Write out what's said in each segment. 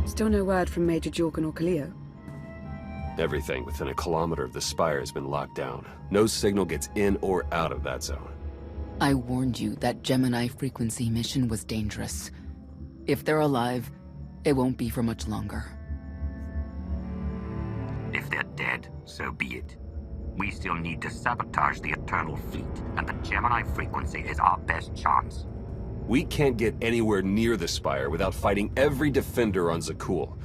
Still no word from Major Jorkan or Kaleo? Everything within a kilometer of the spire has been locked down. No signal gets in or out of that zone. I warned you that Gemini frequency mission was dangerous. If they're alive, it won't be for much longer. If they're dead, so be it. We still need to sabotage the Eternal Fleet, and the Gemini frequency is our best chance. We can't get anywhere near the spire without fighting every defender on Zakul.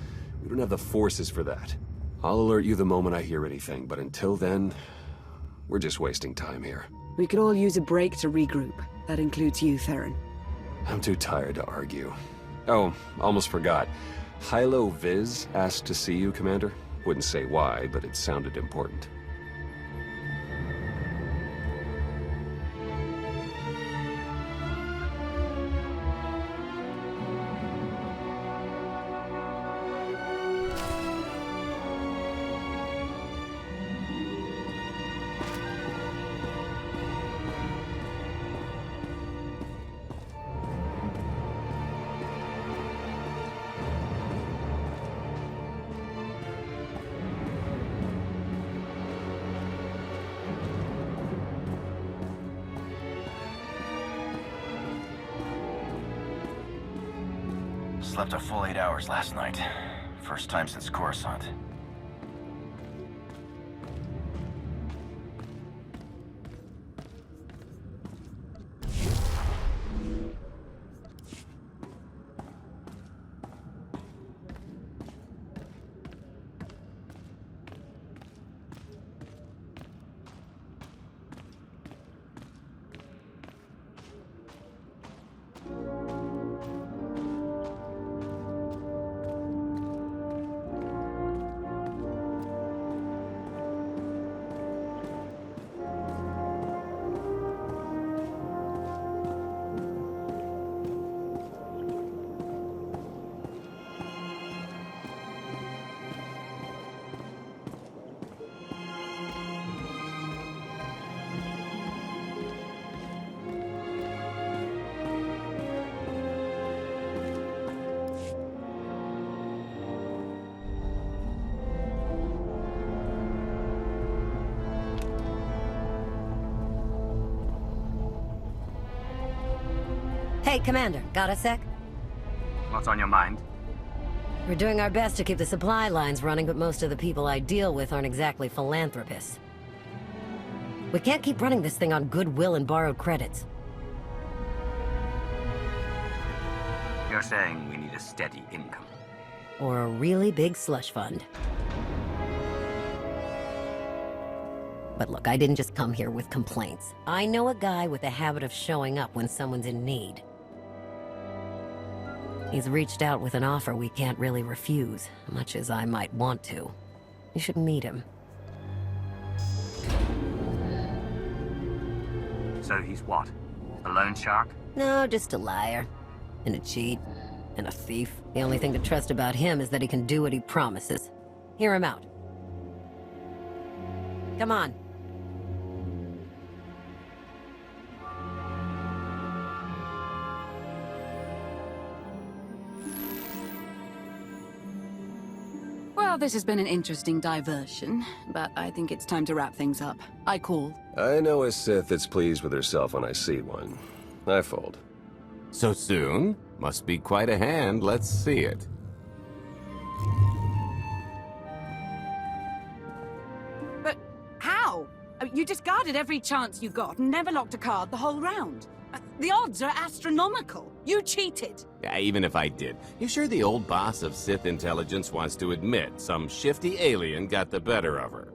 We don't have the forces for that. I'll alert you the moment I hear anything, but until then, we're just wasting time here. We could all use a break to regroup. That includes you, Theron. I'm too tired to argue. Oh, almost forgot. Hylo Viz asked to see you, Commander. Wouldn't say why, but it sounded important. Slept a full 8 hours last night. First time since Coruscant. Hey, Commander, got a sec? What's on your mind? We're doing our best to keep the supply lines running, but most of the people I deal with aren't exactly philanthropists. We can't keep running this thing on goodwill and borrowed credits. You're saying we need a steady income. Or a really big slush fund. But look, I didn't just come here with complaints. I know a guy with a habit of showing up when someone's in need. He's reached out with an offer we can't really refuse, much as I might want to. You should meet him. So he's what? A loan shark? No, just a liar. And a cheat. And a thief. The only thing to trust about him is that he can do what he promises. Hear him out. Come on. Well, this has been an interesting diversion, but I think it's time to wrap things up. I call. I know a Sith that's pleased with herself when I see one. I fold. So soon? Must be quite a hand. Let's see it. But how? You discarded every chance you got and never locked a card the whole round. The odds are astronomical. You cheated. Yeah, even if I did. You sure the old boss of Sith intelligence wants to admit some shifty alien got the better of her?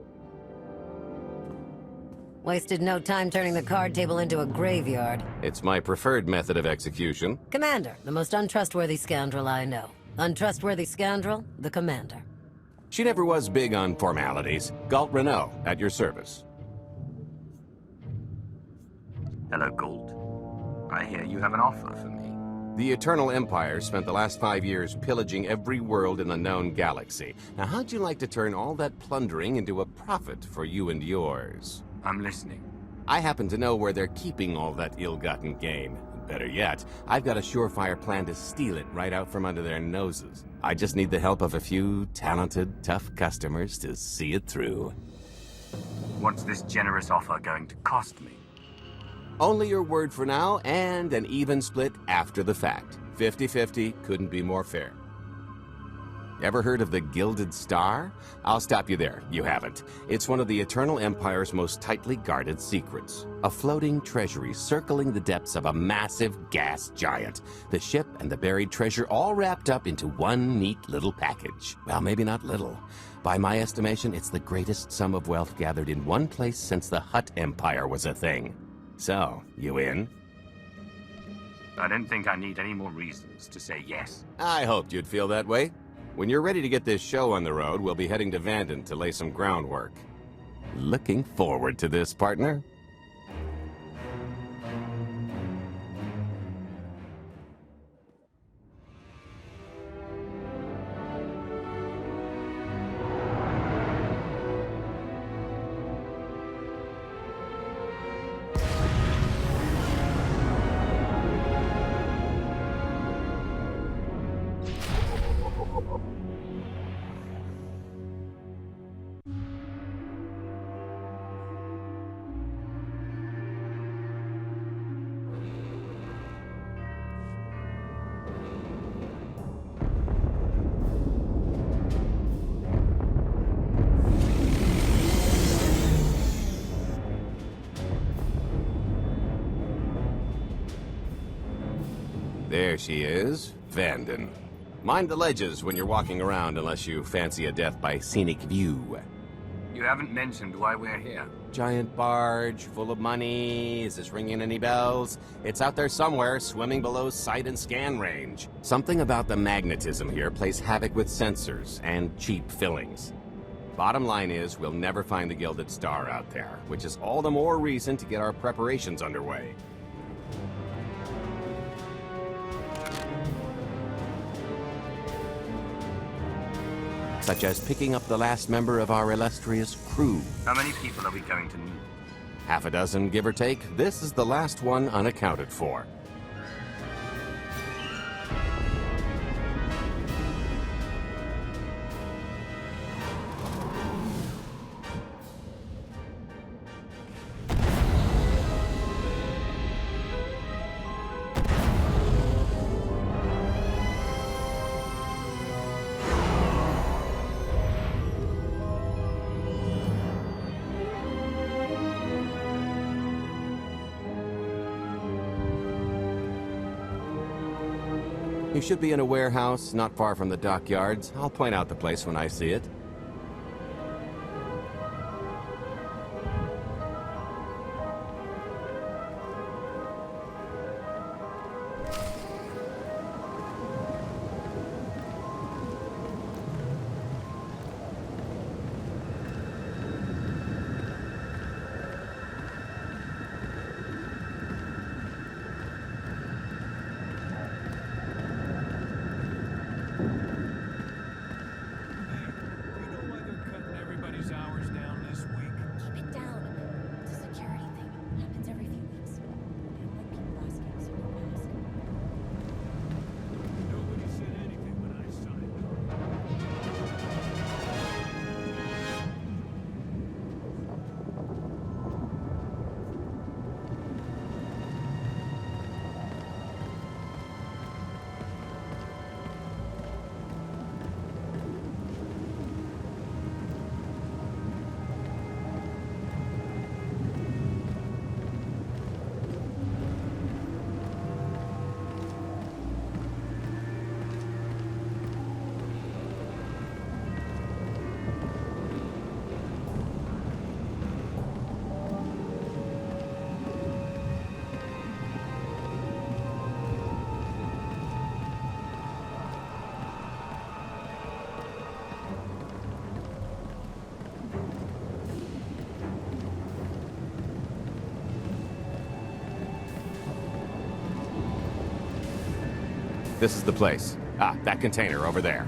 Wasted no time turning the card table into a graveyard. It's my preferred method of execution. Commander, the most untrustworthy scoundrel I know. Untrustworthy scoundrel, the Commander. She never was big on formalities. Galt Renault, at your service. Hello, Gould. I hear you have an offer for me. The Eternal Empire spent the last 5 years pillaging every world in the known galaxy. Now, how'd you like to turn all that plundering into a profit for you and yours? I'm listening. I happen to know where they're keeping all that ill-gotten gain. Better yet, I've got a surefire plan to steal it right out from under their noses. I just need the help of a few talented, tough customers to see it through. What's this generous offer going to cost me? Only your word for now, and an even split after the fact. 50-50 couldn't be more fair. Ever heard of the Gilded Star? I'll stop you there. You haven't. It's one of the Eternal Empire's most tightly guarded secrets. A floating treasury circling the depths of a massive gas giant. The ship and the buried treasure all wrapped up into one neat little package. Well, maybe not little. By my estimation, it's the greatest sum of wealth gathered in one place since the Hutt Empire was a thing. So, you in? I don't think I need any more reasons to say yes. I hoped you'd feel that way. When you're ready to get this show on the road, we'll be heading to Vanden to lay some groundwork. Looking forward to this, partner. There she is, Vanden. Mind the ledges when you're walking around unless you fancy a death by scenic view. You haven't mentioned why we're here. Giant barge, full of money. Is this ringing any bells? It's out there somewhere, swimming below sight and scan range. Something about the magnetism here plays havoc with sensors and cheap fillings. Bottom line is, we'll never find the Gilded Star out there, which is all the more reason to get our preparations underway. Such as picking up the last member of our illustrious crew. How many people are we going to need? Half a dozen, give or take. This is the last one unaccounted for. You should be in a warehouse not far from the dockyards. I'll point out the place when I see it. This is the place. Ah, that container over there.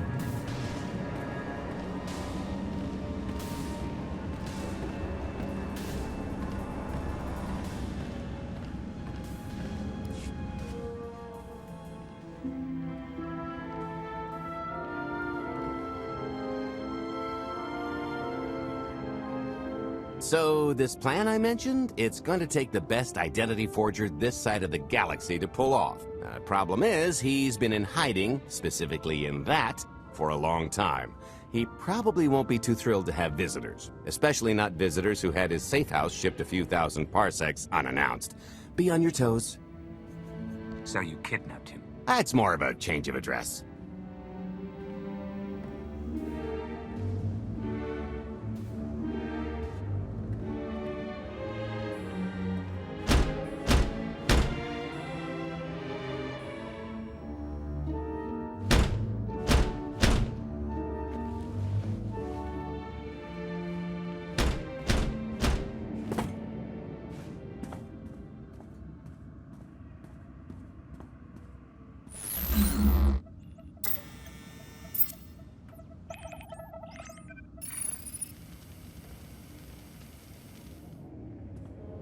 so this plan I mentioned, it's going to take the best identity forger this side of the galaxy to pull off. Problem is, he's been in hiding, specifically in that, for a long time. He probably won't be too thrilled to have visitors, especially not visitors who had his safe house shipped a few thousand parsecs unannounced. Be on your toes. So you kidnapped him? It's more of a change of address.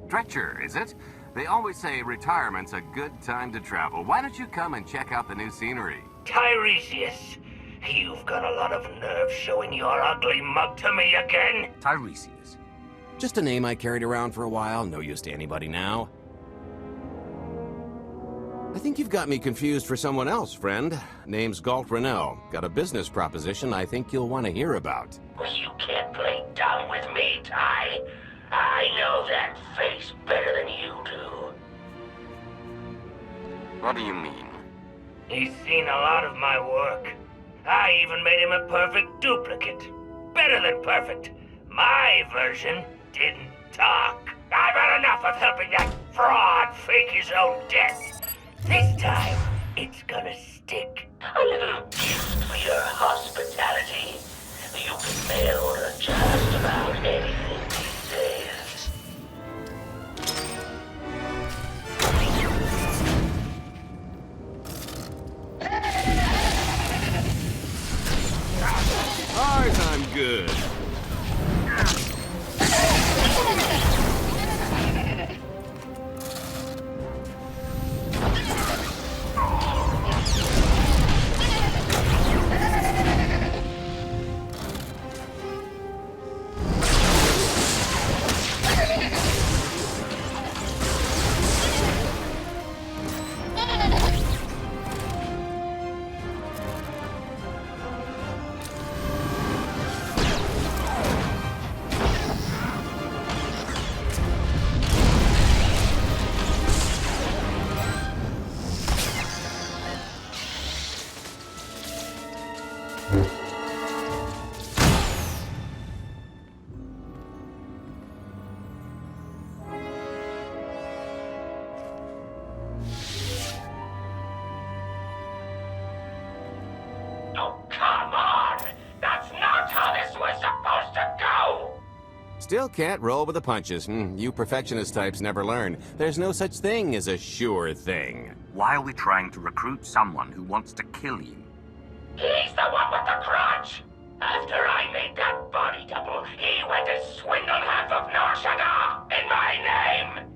Dretcher, is it? They always say retirement's a good time to travel. Why don't you come and check out the new scenery? Tiresias, you've got a lot of nerve showing your ugly mug to me again. Tiresias. Just a name I carried around for a while, no use to anybody now. I think you've got me confused for someone else, friend. Name's Galt Renault. Got a business proposition I think you'll want to hear about. You can't play dumb with me, Ty. I know that face better than you do. What do you mean? He's seen a lot of my work. I even made him a perfect duplicate. Better than perfect. My version didn't talk. I've had enough of helping that fraud fake his own death. This time, it's gonna stick. A little gift for your hospitality. You can mail order just about anything these days. Ours, I'm good. Oh, come on! That's not how this was supposed to go! Still can't roll with the punches. You perfectionist types never learn. There's no such thing as a sure thing. Why are we trying to recruit someone who wants to kill you? He's the one with the grudge! After I made that body double, he went and swindled half of Nar Shaddaa in my name!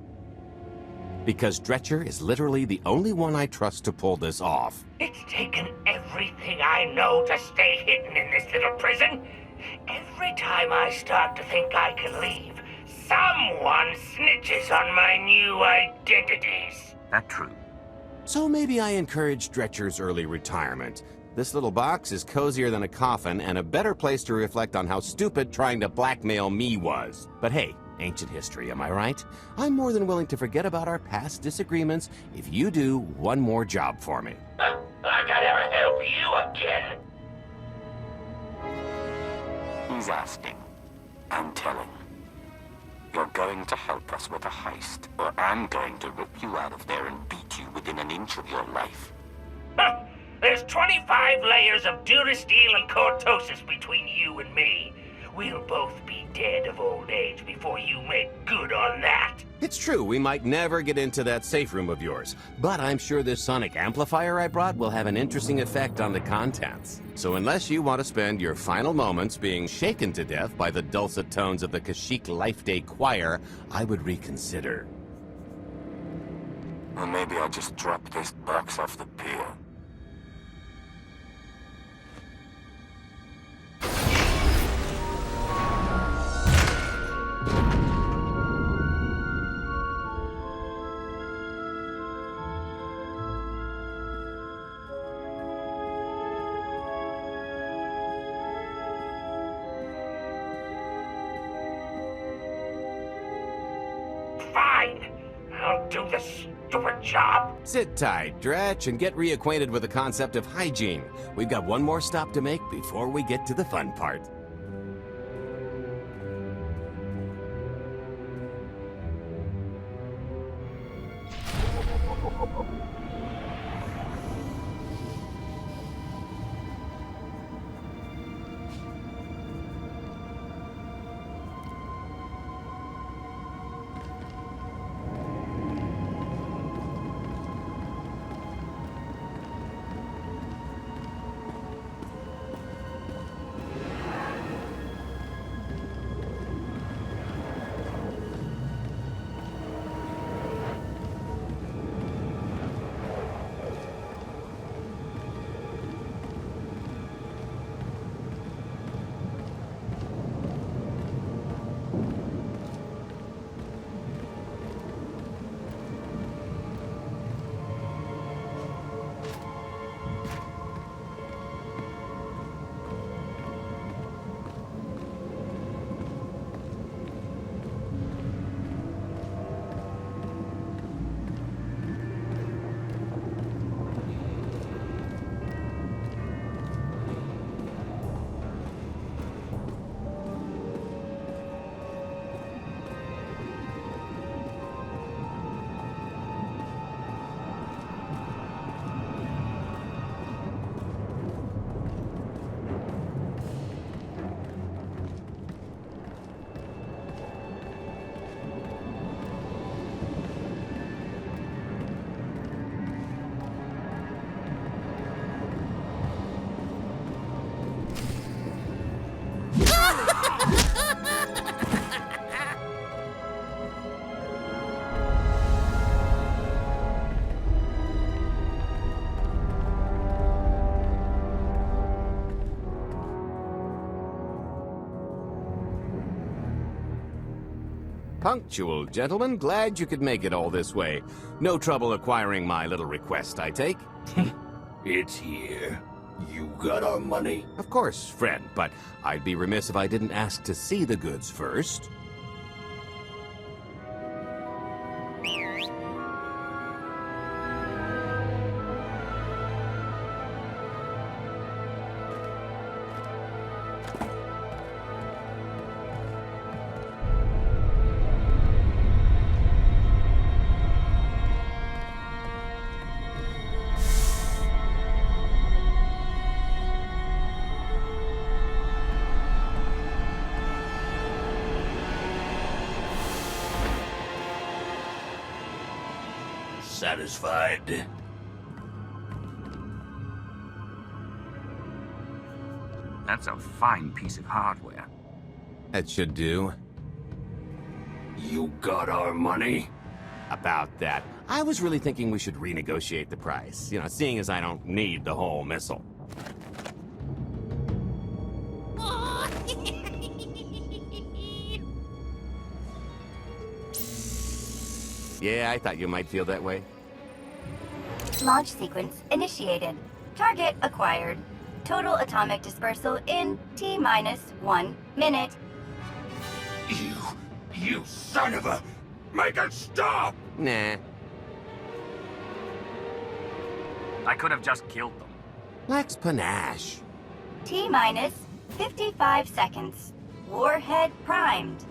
Because Dretcher is literally the only one I trust to pull this off. It's taken everything I know to stay hidden in this little prison. Every time I start to think I can leave, someone snitches on my new identities. That true? So maybe I encourage Dretcher's early retirement. This little box is cozier than a coffin and a better place to reflect on how stupid trying to blackmail me was. But hey, ancient history, am I right? I'm more than willing to forget about our past disagreements if you do one more job for me. I can never help you again. He's asking. I'm telling. You're going to help us with a heist, or I'm going to rip you out of there and beat you within an inch of your life. Huh. There's 25 layers of durasteel and cortosis between you and me. We'll both be dead of old age before you make good on that. It's true, we might never get into that safe room of yours, but I'm sure this sonic amplifier I brought will have an interesting effect on the contents. So unless you want to spend your final moments being shaken to death by the dulcet tones of the Kashyyyk Life Day Choir, I would reconsider. Or maybe I'll just drop this box off the pier. do this stupid job. Sit tight, Dretch, and get reacquainted with the concept of hygiene. We've got one more stop to make before we get to the fun part. Punctual, gentlemen. Glad you could make it all this way. No trouble acquiring my little request, I take? It's here. You got our money? Of course, friend, but I'd be remiss if I didn't ask to see the goods first. Satisfied? That's a fine piece of hardware. That should do. You got our money? About that. I was really thinking we should renegotiate the price. You know, seeing as I don't need the whole missile. Yeah, I thought you might feel that way. Launch sequence initiated. Target acquired. Total atomic dispersal in T-1 minute. You son of a... Make it stop! Nah. I could have just killed them. Lacks panache. T-55 seconds. Warhead primed.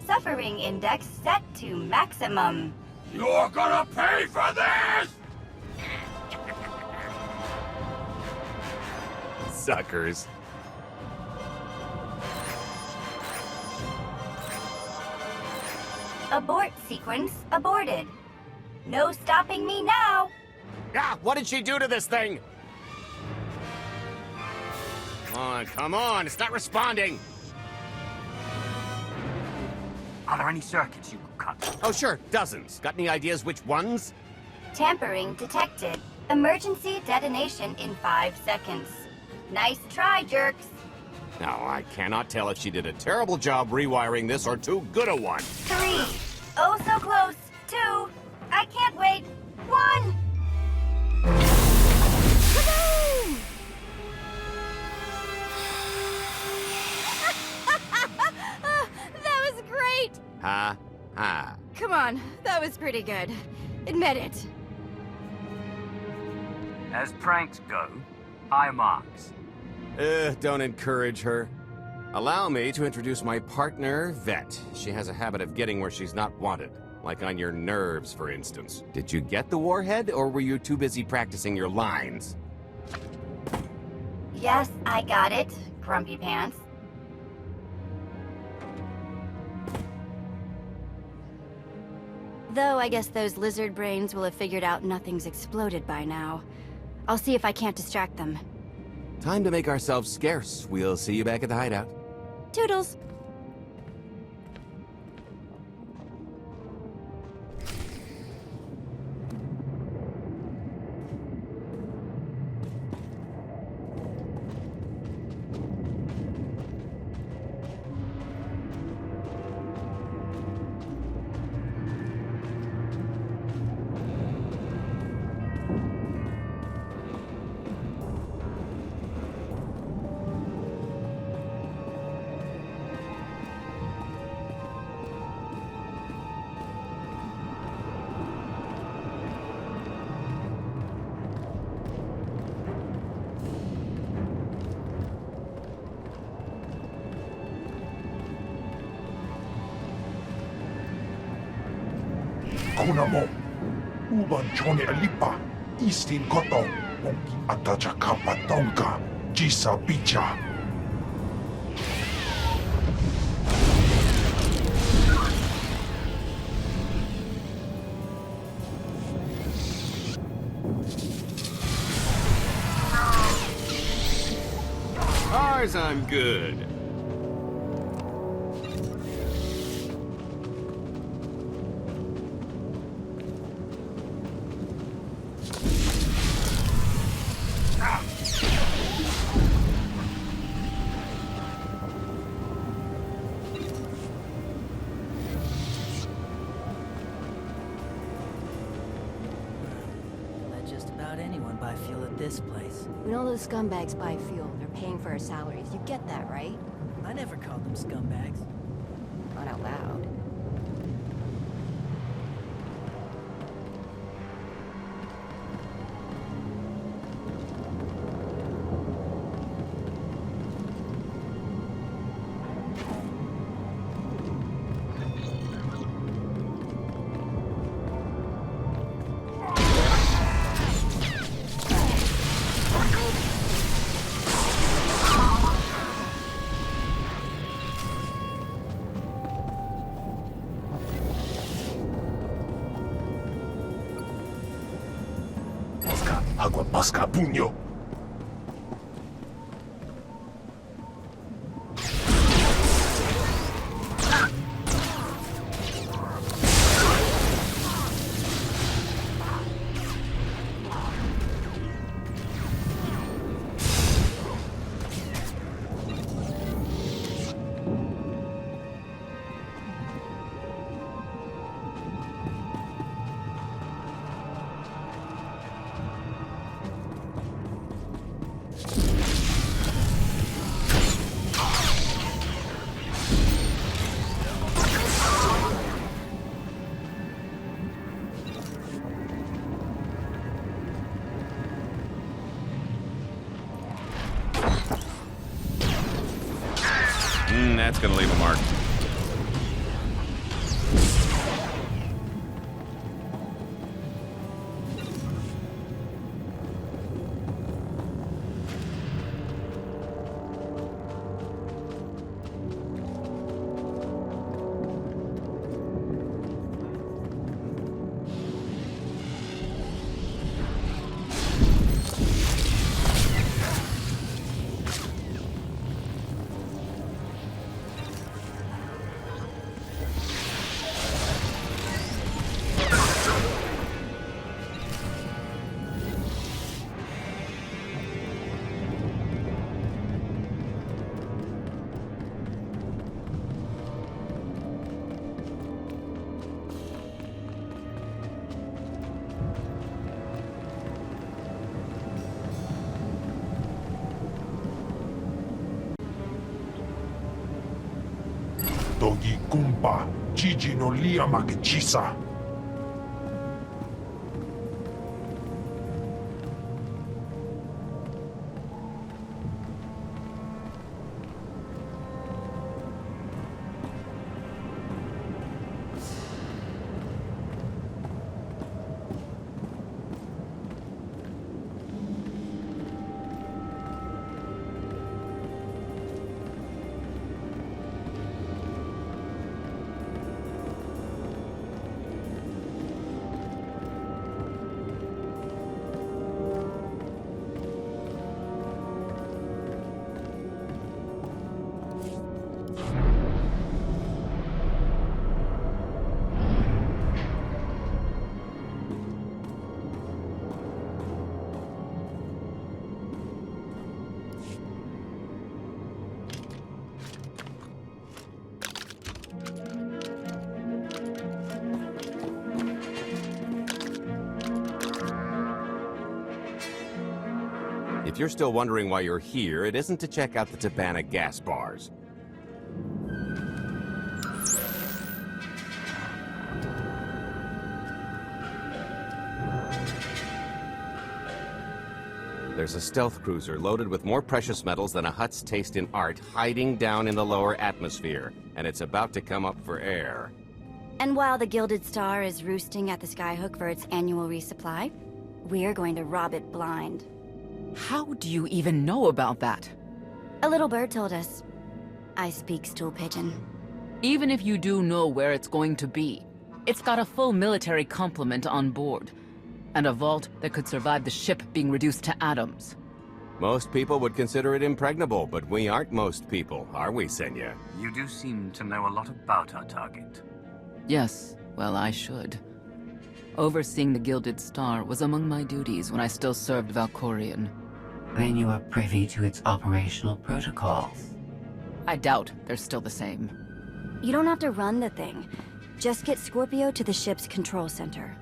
Suffering index set to maximum. You're gonna pay for this! Suckers. Abort sequence aborted. No stopping me now. Ah, what did she do to this thing? Come on, it's not responding. Are there any circuits you could cut? Oh, sure, dozens. Got any ideas which ones? Tampering detected. Emergency detonation in 5 seconds. Nice try, jerks. Now, I cannot tell if she did a terrible job rewiring this or too good a one. 3. Oh, so close. 2. I can't wait. 1. Kaboom! That was great! Ha, ha. Come on, that was pretty good. Admit it. As pranks go, high marks. Don't encourage her. Allow me to introduce my partner, Vet. She has a habit of getting where she's not wanted. Like on your nerves, for instance. Did you get the warhead, or were you too busy practicing your lines? Yes, I got it, Grumpy Pants. Though I guess those lizard brains will have figured out nothing's exploded by now. I'll see if I can't distract them. Time to make ourselves scarce. We'll see you back at the hideout. Toodles! Kuna mo, uban chone alipa, istin koto, onki atacha kapatonka, jisa bicha. Ours, I'm good. This place. When all those scumbags buy fuel, they're paying for our salaries. You get that, right? I never called them scumbags. Not out loud. Agua pasca puño. That's gonna leave a mark. Dogi kumpa, Gigi no liama que chisa. If you're still wondering why you're here, it isn't to check out the Tabana gas bars. There's a stealth cruiser loaded with more precious metals than a Hutt's taste in art hiding down in the lower atmosphere, and it's about to come up for air. And while the Gilded Star is roosting at the Skyhook for its annual resupply, we're going to rob it blind. How do you even know about that? A little bird told us. I speak stool pigeon. Even if you do know where it's going to be, it's got a full military complement on board, and a vault that could survive the ship being reduced to atoms. Most people would consider it impregnable, but we aren't most people, are we, Senya? You do seem to know a lot about our target. Yes, well, I should. Overseeing the Gilded Star was among my duties when I still served Valkorion. Then you are privy to its operational protocols. I doubt they're still the same. You don't have to run the thing. Just get Scorpio to the ship's control center.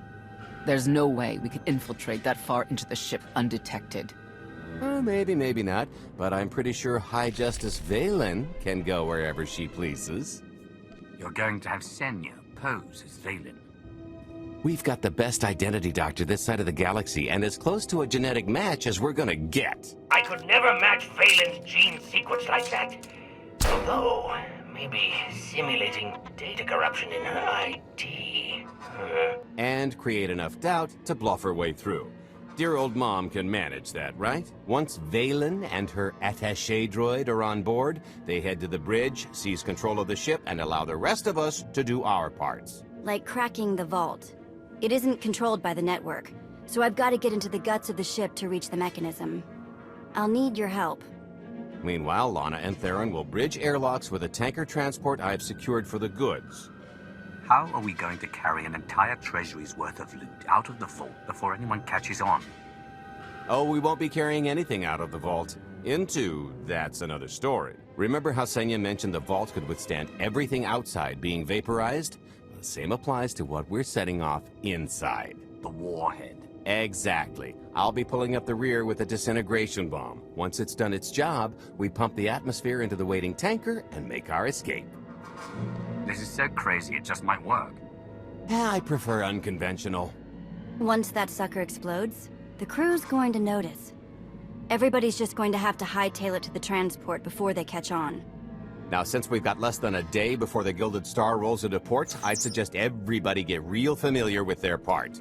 There's no way we could infiltrate that far into the ship undetected. Maybe, maybe not, but I'm pretty sure High Justice Valen can go wherever she pleases. You're going to have Senya pose as Valen. We've got the best identity doctor this side of the galaxy, and as close to a genetic match as we're gonna get. I could never match Valen's gene sequence like that. Although, maybe simulating data corruption in her ID. And create enough doubt to bluff her way through. Dear old mom can manage that, right? Once Valen and her attaché droid are on board, they head to the bridge, seize control of the ship, and allow the rest of us to do our parts. Like cracking the vault. It isn't controlled by the network, so I've got to get into the guts of the ship to reach the mechanism. I'll need your help. Meanwhile, Lana and Theron will bridge airlocks with a tanker transport I've secured for the goods. How are we going to carry an entire treasury's worth of loot out of the vault before anyone catches on? Oh, we won't be carrying anything out of the vault. Into, that's another story. Remember how Senya mentioned the vault could withstand everything outside being vaporized? The same applies to what we're setting off inside. The warhead. Exactly. I'll be pulling up the rear with a disintegration bomb. Once it's done its job, we pump the atmosphere into the waiting tanker and make our escape. This is so crazy it just might work. I prefer unconventional. Once that sucker explodes, the crew's going to notice. Everybody's just going to have to hightail it to the transport before they catch on. Now, since we've got less than a day before the Gilded Star rolls into port, I'd suggest everybody get real familiar with their part.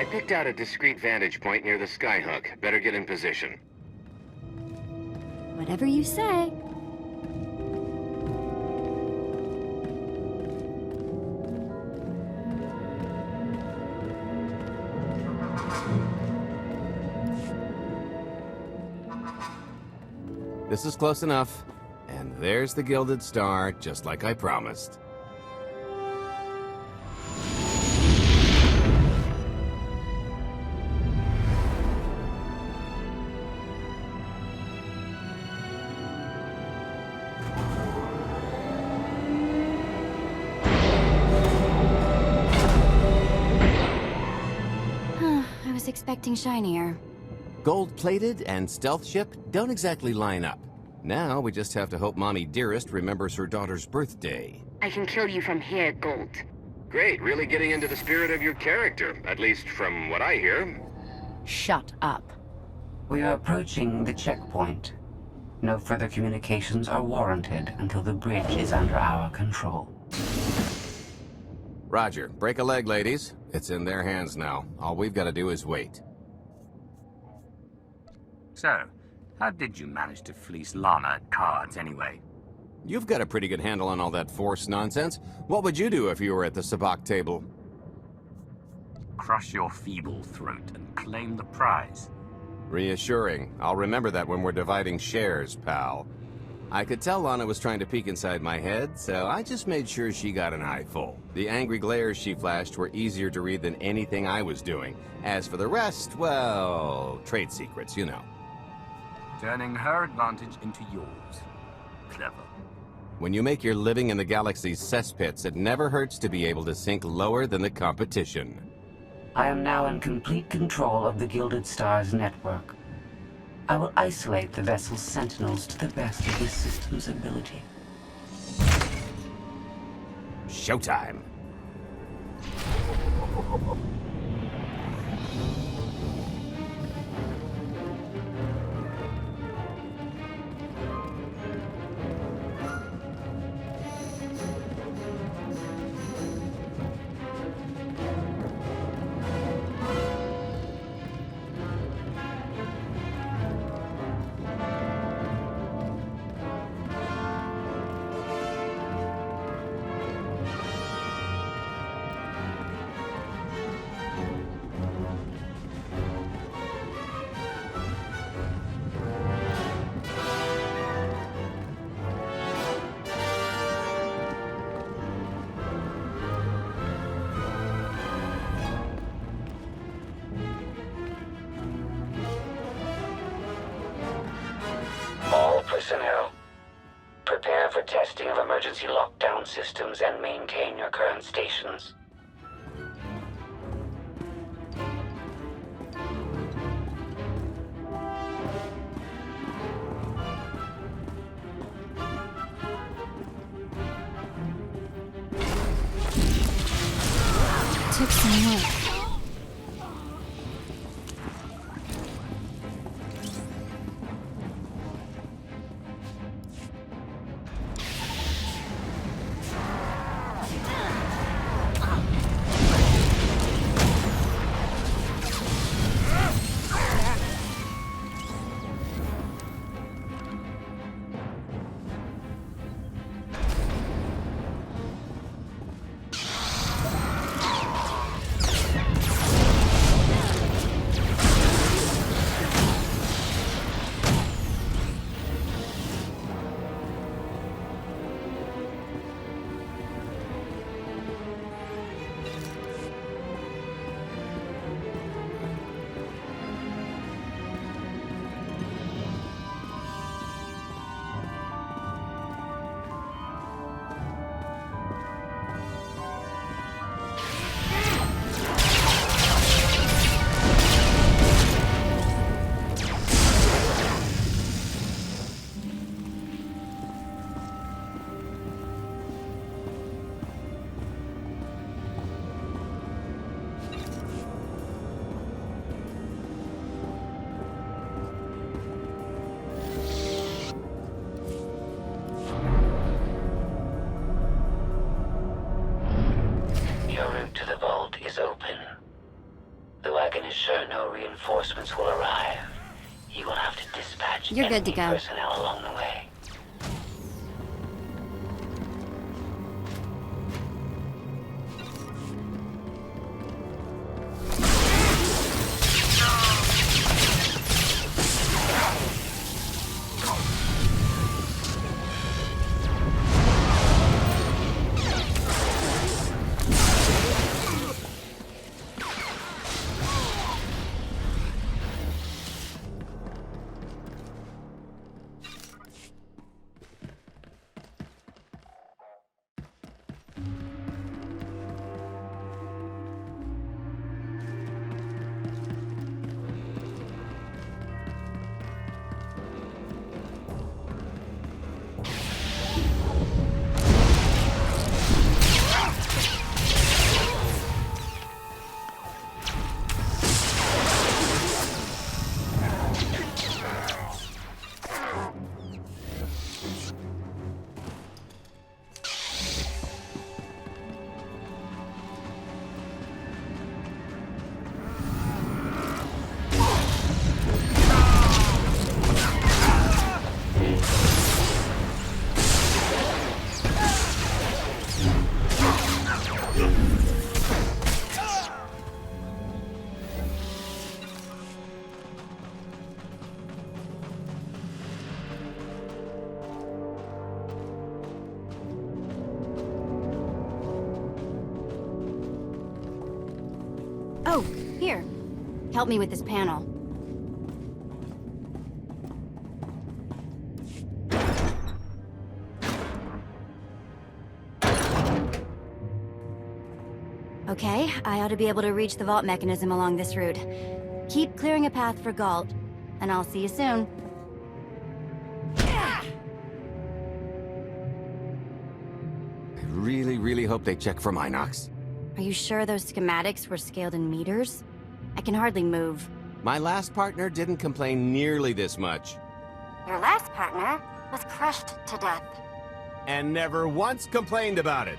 I picked out a discreet vantage point near the Skyhook. Better get in position. Whatever you say. This is close enough. And there's the Gilded Star, just like I promised. expecting shinier. Gold-plated and stealth ship don't exactly line up. Now we just have to hope Mommy Dearest remembers her daughter's birthday. I can kill you from here, Gold. Great, really getting into the spirit of your character, at least from what I hear. Shut up. We are approaching the checkpoint. No further communications are warranted until the bridge is under our control. Roger. Break a leg, ladies. It's in their hands now. All we've got to do is wait. So, how did you manage to fleece Lana at cards anyway? You've got a pretty good handle on all that Force nonsense. What would you do if you were at the sabacc table? Crush your feeble throat and claim the prize. Reassuring. I'll remember that when we're dividing shares, pal. I could tell Lana was trying to peek inside my head, so I just made sure she got an eyeful. The angry glares she flashed were easier to read than anything I was doing. As for the rest, well, trade secrets, you know. Turning her advantage into yours. Clever. When you make your living in the galaxy's cesspits, it never hurts to be able to sink lower than the competition. I am now in complete control of the Gilded Stars network. I will isolate the vessel's sentinels to the best of the system's ability. Showtime! All personnel, prepare for testing of emergency lockdown systems and maintain your current stations. Took some work. Reinforcements will arrive. You will have to dispatch You're good to go. personnel along the way. Oh, here. Help me with this panel. Okay, I ought to be able to reach the vault mechanism along this route. Keep clearing a path for Galt, and I'll see you soon. I really hope they check for Minox. Are you sure those schematics were scaled in meters? I can hardly move. My last partner didn't complain nearly this much. Your last partner was crushed to death. And never once complained about it.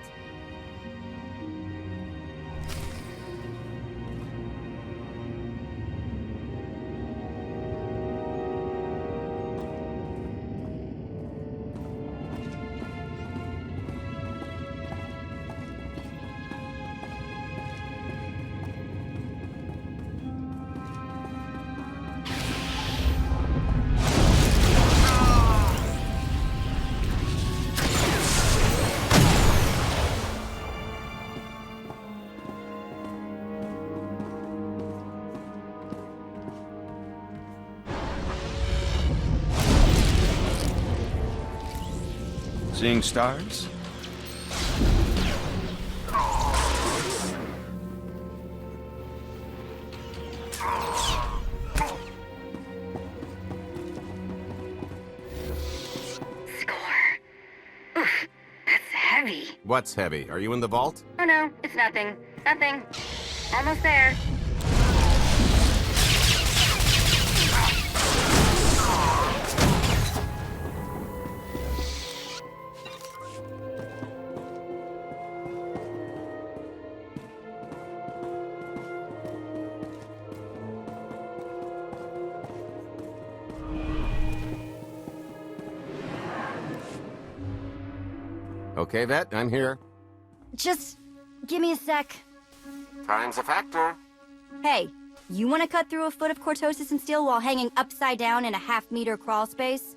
Seeing stars? Heavy. What's heavy? Are you in the vault? Oh no, it's nothing. Nothing. Almost there. Okay, Vet, I'm here. Just give me a sec. Time's a factor. Hey, you want to cut through a foot of cortosis and steel while hanging upside down in a half-meter crawl space?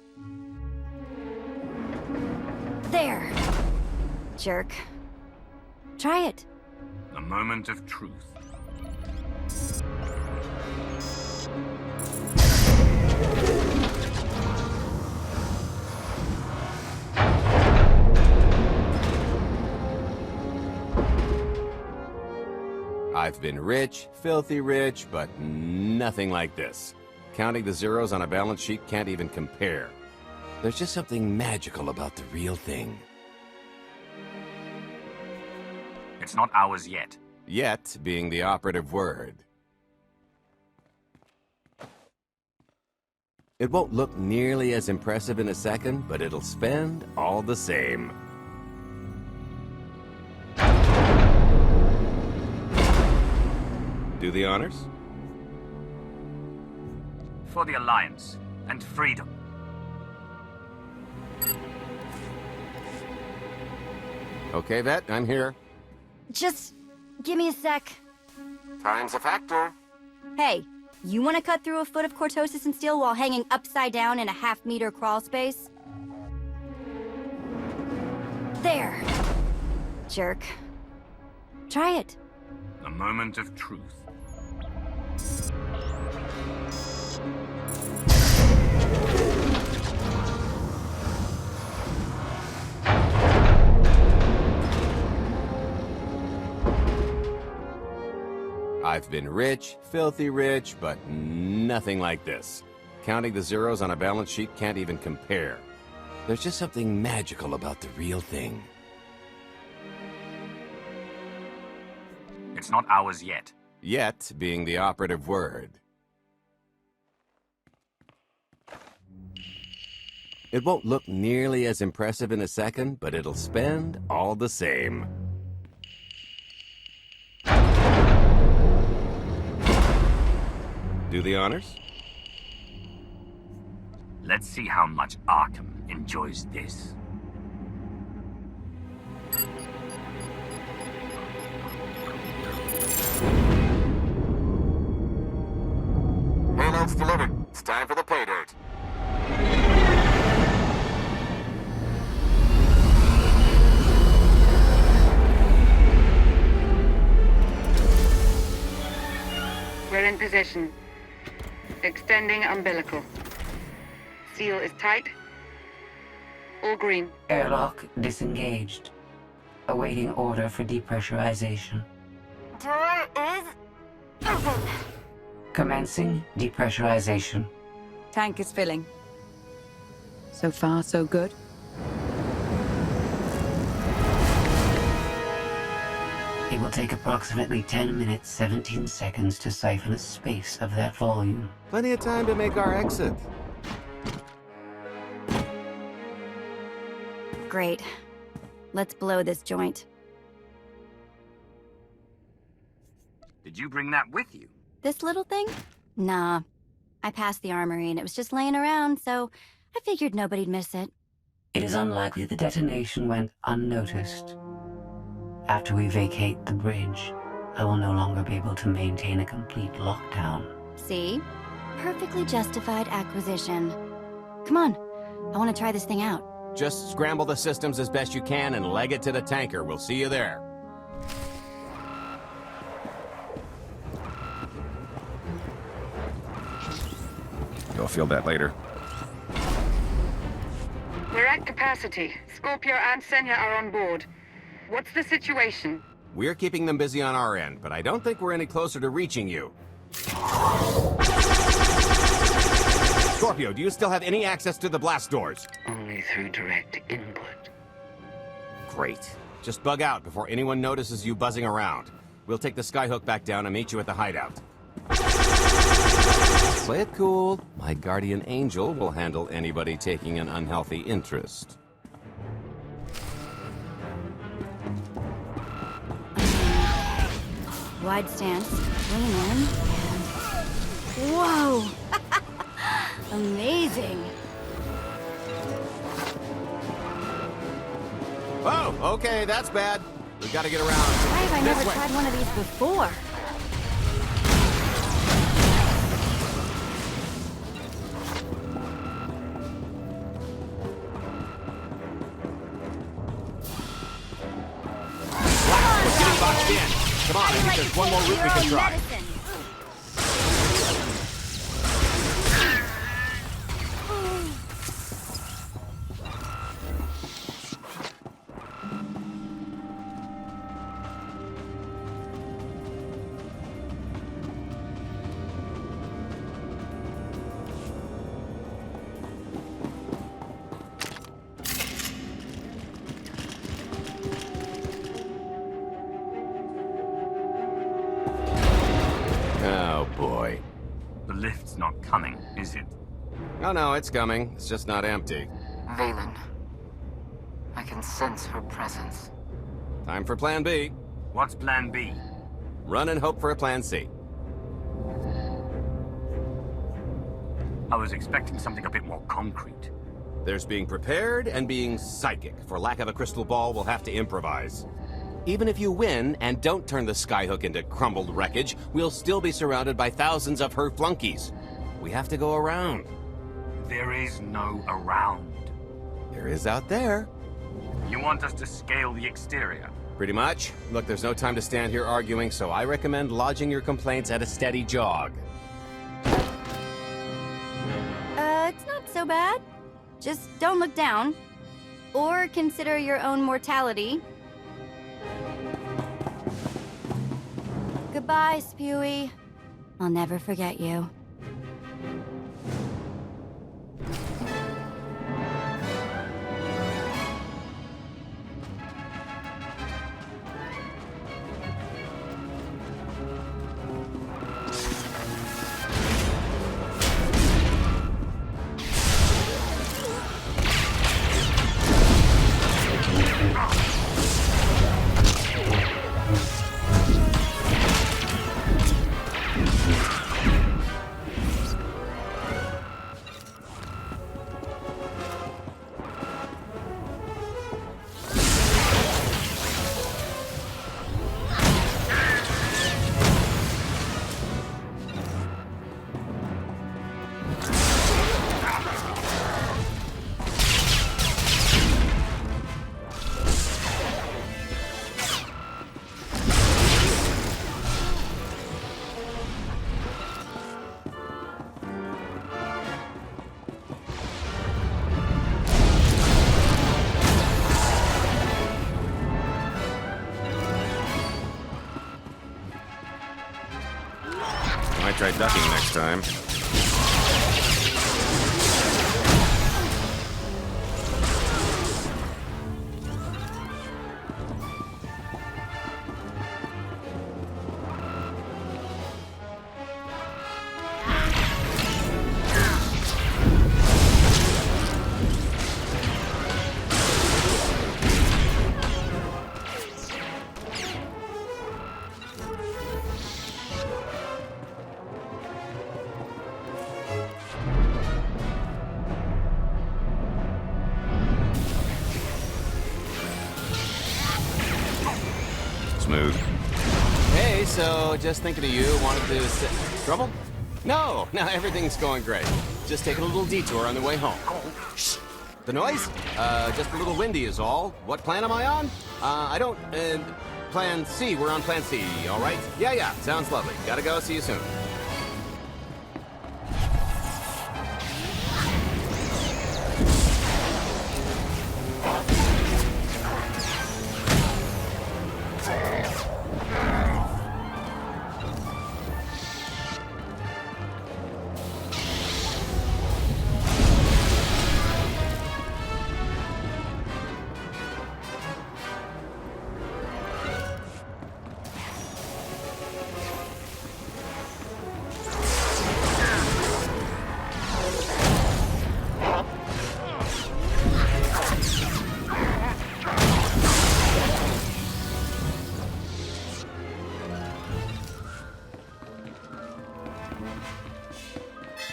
There. Jerk. Try it. The moment of truth. I've been rich, filthy rich, but nothing like this. Counting the zeros on a balance sheet can't even compare. There's just something magical about the real thing. It's not ours yet. Yet being the operative word. It won't look nearly as impressive in a second, but it'll spend all the same. Do the honors? For the Alliance and freedom. Okay, Vet, I'm here. Just give me a sec. Time's a factor. Hey, you want to cut through a foot of cortosis and steel while hanging upside down in a half-meter crawl space? There. Jerk. Try it. The moment of truth. I've been rich, filthy rich, but nothing like this. Counting the zeros on a balance sheet can't even compare. There's just something magical about the real thing. It's not ours yet. Yet being the operative word. It won't look nearly as impressive in a second, but it'll spend all the same. Do the honors? Let's see how much Arkham enjoys this. Payload's delivered. It's time for the pay dirt. We're in position. Extending umbilical. Seal is tight. All green. Airlock disengaged. Awaiting order for depressurization. Door is open. Commencing depressurization. Tank is filling. So far, so good. It will take approximately 10 minutes, 17 seconds to siphon a space of that volume. Plenty of time to make our exit. Great. Let's blow this joint. Did you bring that with you? This little thing? Nah. I passed the armory and it was just laying around, so I figured nobody'd miss it. It is unlikely the detonation went unnoticed. After we vacate the bridge, I will no longer be able to maintain a complete lockdown. See? Perfectly justified acquisition. Come on. I want to try this thing out. Just scramble the systems as best you can and leg it to the tanker. We'll see you there. You'll feel that later. We're at capacity. Scorpio and Senya are on board. What's the situation? We're keeping them busy on our end, but I don't think we're any closer to reaching you. Scorpio, do you still have any access to the blast doors? Only through direct input. Great. Just bug out before anyone notices you buzzing around. We'll take the skyhook back down and meet you at the hideout. Play it cool. My guardian angel will handle anybody taking an unhealthy interest. Wide stance, lean in, and... Whoa! Amazing! Oh, okay, that's bad. We gotta get around. Why have I This never way. tried one of these before? We're getting boxed in. Come on, I think there's one more route we can try. Oh, boy. The lift's not coming, is it? Oh, no, it's coming. It's just not empty. Valen. I can sense her presence. Time for Plan B. What's Plan B? Run and hope for a Plan C. I was expecting something a bit more concrete. There's being prepared and being psychic. For lack of a crystal ball, we'll have to improvise. Even if you win and don't turn the skyhook into crumbled wreckage, we'll still be surrounded by thousands of her flunkies. We have to go around. There is no around. There is out there. You want us to scale the exterior? Pretty much. Look, there's no time to stand here arguing, so I recommend lodging your complaints at a steady jog. It's not so bad. Just don't look down. Or consider your own mortality. Goodbye, Spewy. I'll never forget you. Might try ducking next time. Smooth. Hey, so just thinking of you, wanted to Trouble? No, everything's going great. Just taking a little detour on the way home. Shh. The noise? Just a little windy is all. What plan am I on? I don't, Plan C. We're on Plan C, all right? Yeah, sounds lovely. Gotta go. See you soon.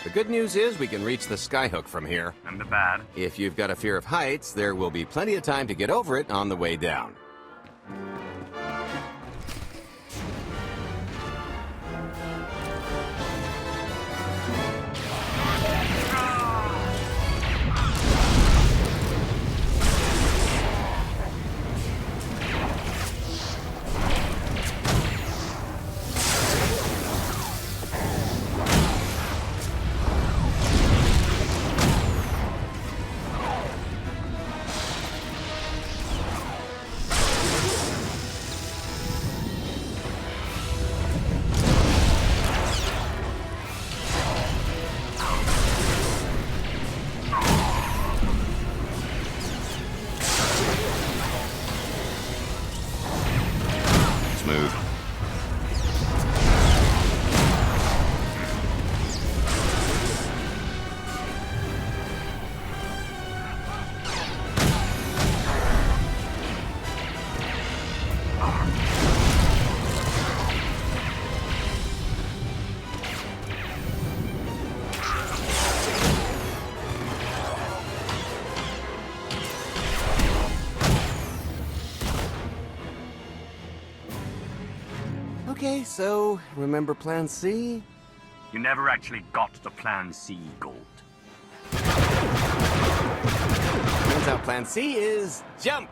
The good news is we can reach the skyhook from here. And the bad? If you've got a fear of heights, there will be plenty of time to get over it on the way down. Okay, so remember Plan C? You never actually got to Plan C, Gold. Turns out Plan C is jump!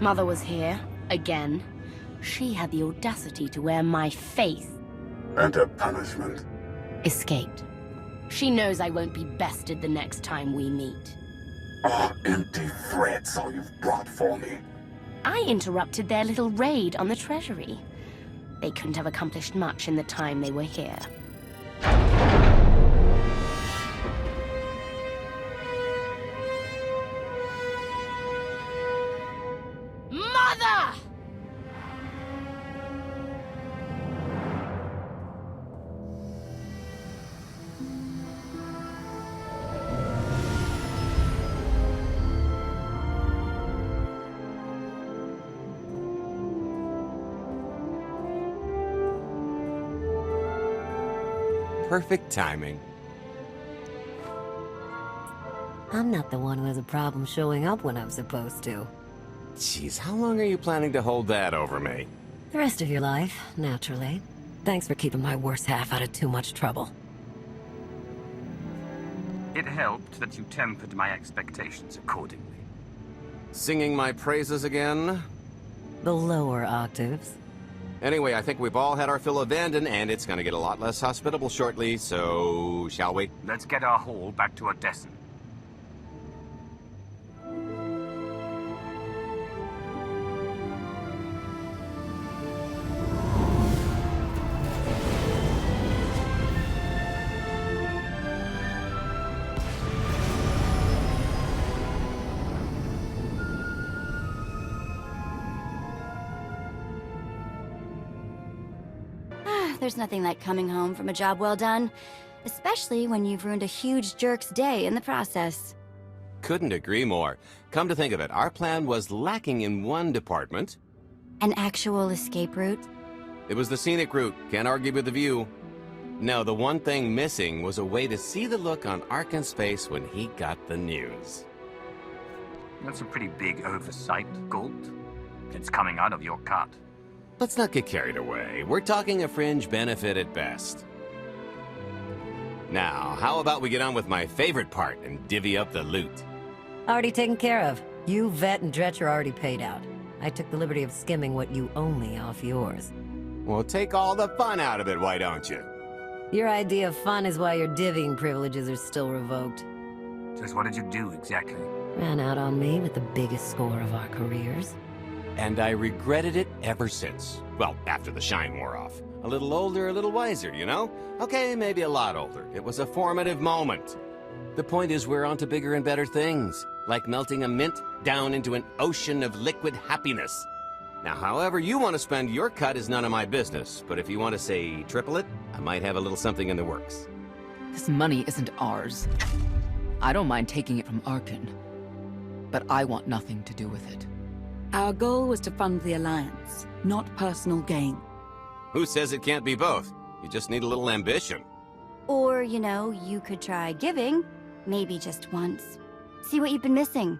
Mother was here, again. She had the audacity to wear my face. And her punishment? Escaped. She knows I won't be bested the next time we meet. Are empty threats all you've brought for me? I interrupted their little raid on the treasury. They couldn't have accomplished much in the time they were here. Mother! Perfect timing. I'm not the one who has a problem showing up when I'm supposed to. Jeez, how long are you planning to hold that over me? The rest of your life, naturally. Thanks for keeping my worse half out of too much trouble. It helped that you tempered my expectations accordingly. Singing my praises again? The lower octaves. Anyway, I think we've all had our fill of Vanden, and it's gonna get a lot less hospitable shortly, so shall we? Let's get our haul back to Odessa. There's nothing like coming home from a job well done, especially when you've ruined a huge jerk's day in the process. Couldn't agree more. Come to think of it, our plan was lacking in one department. An actual escape route? It was the scenic route, can't argue with the view. No, the one thing missing was a way to see the look on Arkan's face when he got the news. That's a pretty big oversight, Galt. It's coming out of your cut. Let's not get carried away. We're talking a fringe benefit at best. Now, how about we get on with my favorite part and divvy up the loot? Already taken care of. You, Vet, and Dretch are already paid out. I took the liberty of skimming what you owe me off yours. Well, take all the fun out of it, why don't you? Your idea of fun is why your divvying privileges are still revoked. Just what did you do, exactly? Ran out on me with the biggest score of our careers. And I regretted it ever since. Well, after the shine wore off. A little older, a little wiser, you know? Okay, maybe a lot older. It was a formative moment. The point is we're on to bigger and better things, like melting a mint down into an ocean of liquid happiness. Now, however you want to spend your cut is none of my business, but if you want to say triple it, I might have a little something in the works. This money isn't ours. I don't mind taking it from Arkan, but I want nothing to do with it. Our goal was to fund the Alliance, not personal gain. Who says it can't be both? You just need a little ambition. Or, you know, you could try giving, maybe just once. See what you've been missing.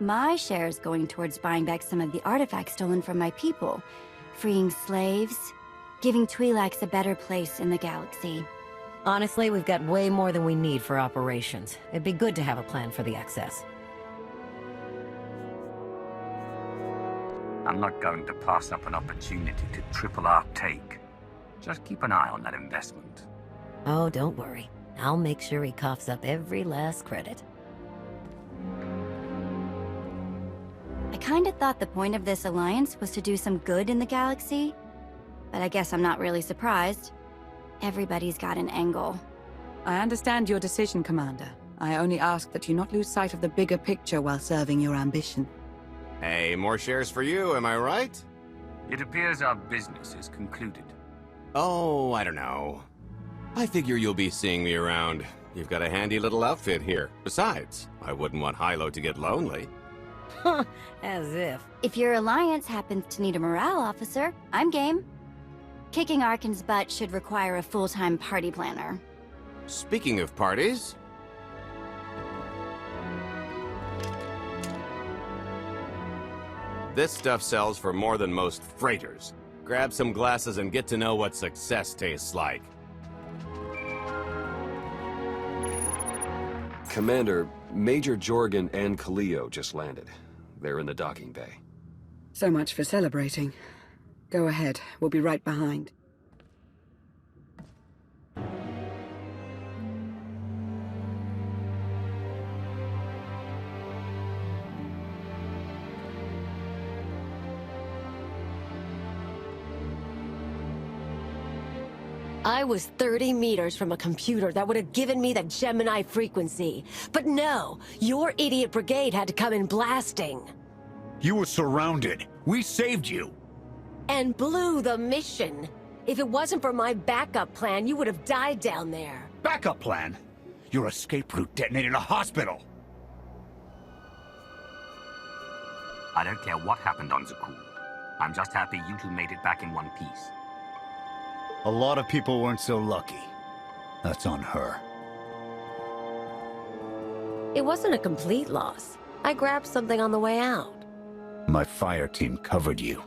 My share's going towards buying back some of the artifacts stolen from my people, freeing slaves, giving Twi'leks a better place in the galaxy. Honestly, we've got way more than we need for operations. It'd be good to have a plan for the excess. I'm not going to pass up an opportunity to triple our take. Just keep an eye on that investment. Oh, don't worry. I'll make sure he coughs up every last credit. I kinda thought the point of this alliance was to do some good in the galaxy, but I guess I'm not really surprised. Everybody's got an angle. I understand your decision, Commander. I only ask that you not lose sight of the bigger picture while serving your ambition. Hey, more shares for you, am I right? It appears our business is concluded. Oh, I don't know. I figure you'll be seeing me around. You've got a handy little outfit here. Besides, I wouldn't want Hilo to get lonely. As if. If your alliance happens to need a morale officer, I'm game. Kicking Arkan's butt should require a full-time party planner. Speaking of parties... This stuff sells for more than most freighters. Grab some glasses and get to know what success tastes like. Commander, Major Jorgen and Kaleo just landed. They're in the docking bay. So much for celebrating. Go ahead, we'll be right behind. I was 30 meters from a computer that would have given me the Gemini frequency. But no, your idiot brigade had to come in blasting. You were surrounded. We saved you. And blew the mission. If it wasn't for my backup plan, you would have died down there. Backup plan? Your escape route detonated a hospital. I don't care what happened on Zakul. I'm just happy you two made it back in one piece. A lot of people weren't so lucky. That's on her. It wasn't a complete loss. I grabbed something on the way out. My fire team covered you.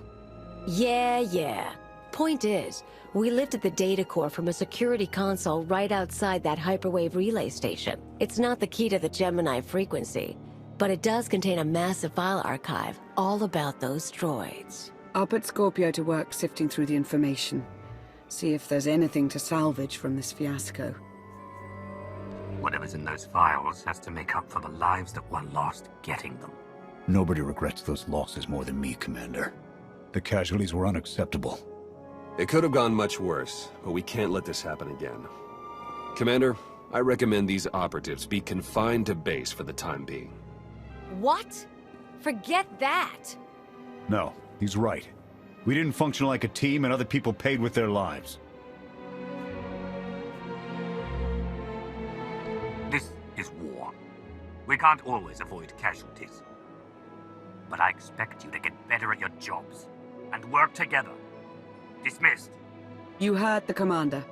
Yeah. Point is, we lifted the data core from a security console right outside that hyperwave relay station. It's not the key to the Gemini frequency, but it does contain a massive file archive all about those droids. I'll put Scorpio to work sifting through the information. See if there's anything to salvage from this fiasco. Whatever's in those files has to make up for the lives that were lost getting them. Nobody regrets those losses more than me, Commander. The casualties were unacceptable. It could have gone much worse, but we can't let this happen again. Commander, I recommend these operatives be confined to base for the time being. What? Forget that! No, he's right. We didn't function like a team and other people paid with their lives. This is war. We can't always avoid casualties. But I expect you to get better at your jobs and work together. Dismissed. You heard the commander.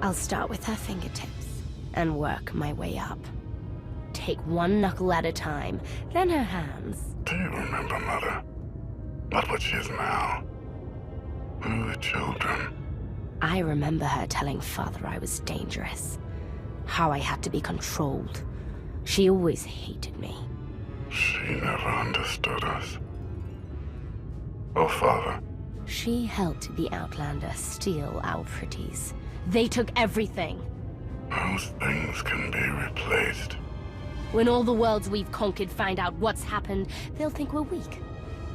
I'll start with her fingertips and work my way up. Take one knuckle at a time, then her hands. Do you remember, Mother? Not what she is now. We were children. I remember her telling Father I was dangerous. How I had to be controlled. She always hated me. She never understood us. Oh, Father. She helped the Outlander steal our pretties. They took everything. Those things can be replaced. When all the worlds we've conquered find out what's happened, they'll think we're weak.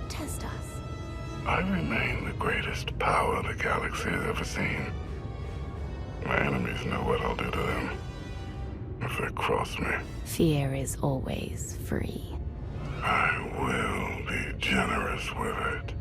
Test us. I remain the greatest power the galaxy has ever seen. My enemies know what I'll do to them if they cross me. Fear is always free. I will be generous with it.